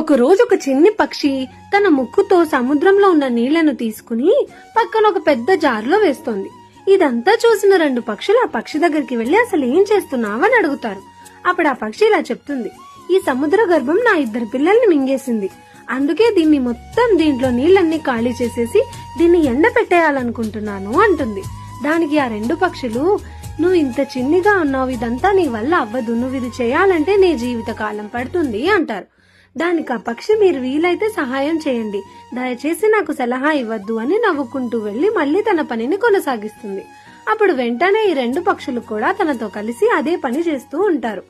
ఒకరోజు ఒక చిన్ని పక్షి తన ముక్కుతో సముద్రంలో ఉన్న నీళ్లను తీసుకుని పక్కన ఒక పెద్ద జారులో వేస్తోంది. ఇదంతా చూసిన రెండు పక్షులు ఆ పక్షి దగ్గరికి వెళ్లి అసలు ఏం చేస్తున్నావని అడుగుతారు. అప్పుడు ఆ పక్షి ఇలా చెప్తుంది, ఈ సముద్ర గర్భం నా 2 పిల్లల్ని మింగేసింది. అందుకే దీన్ని మొత్తం దీంట్లో నీళ్లన్నీ ఖాళీ చేసేసి దీన్ని ఎండ పెట్టేయాలనుకుంటున్నాను అంటుంది. దానికి ఆ 2 పక్షులు, నువ్వు ఇంత చిన్నిగా ఉన్నావు, ఇదంతా నీ వల్ల అవ్వదు, నువ్వు ఇది చేయాలంటే నీ జీవిత కాలం పడుతుంది అంటారు. దానికి ఆ పక్షి, మీరు వీలైతే సహాయం చేయండి, దయచేసి నాకు సలహా ఇవ్వద్దు అని నవ్వుకుంటూ వెళ్లి మళ్లీ తన పనిని కొనసాగిస్తుంది. అప్పుడు వెంటనే ఈ 2 పక్షులు కూడా తనతో కలిసి అదే పని చేస్తూ ఉంటారు.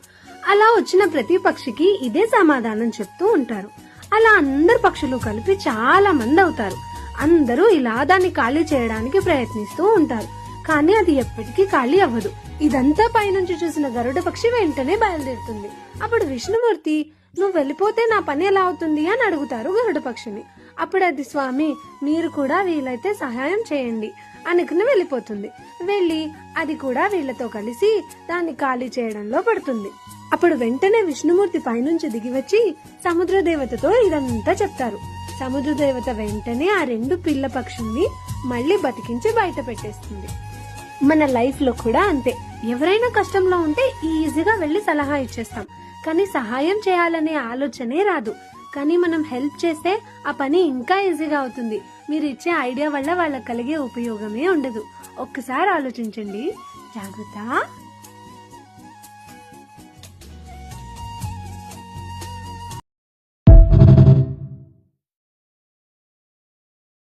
అలా వచ్చిన ప్రతి పక్షికి ఇదే సమాధానం చెప్తూ ఉంటారు. అలా అందరు పక్షులు కలిపి చాలా మంది అవుతారు. అందరూ ఇలా దాన్ని ఖాళీ చేయడానికి ప్రయత్నిస్తూ ఉంటారు. కానీ అది ఎప్పటికీ ఖాళీ అవ్వదు. ఇదంతా పైనుంచి చూసిన గరుడ పక్షి వెంటనే బయలుదేరుతుంది. అప్పుడు విష్ణుమూర్తి, నువ్వు వెళ్ళిపోతే నా పని ఎలా అవుతుంది అని అడుగుతారు గరుడ పక్షిని. అప్పుడు అది, స్వామి మీరు కూడా వీలైతే సహాయం చేయండి అనుకుని వెళ్ళిపోతుంది. వెళ్లి అది కూడా వీళ్లతో కలిసి దాన్ని ఖాళీ చేయడంలో పడుతుంది. అప్పుడు వెంటనే విష్ణుమూర్తి పైనుంచి దిగివచ్చి సముద్ర దేవతతో ఇదంతా చెప్తారు. సముద్ర దేవత వెంటనే ఆ 2 పిల్ల పక్షుల్ని మళ్లీ బతికించి బయట పెట్టేస్తుంది. మన లైఫ్ లో కూడా అంతే, ఎవరైనా కష్టంలో ఉంటే ఈజీగా వెళ్లి సలహా ఇచ్చేస్తాం, కానీ సహాయం చేయాలనే ఆలోచనే రాదు. కానీ మనం హెల్ప్ చేస్తే ఆ పని ఇంకా ఈజీగా అవుతుంది. మీరు ఇచ్చే ఐడియా వల్ల వాళ్ళకి కలిగే ఉపయోగమే ఉండదు. ఒక్కసారి ఆలోచించండి. జాగ్రత్త.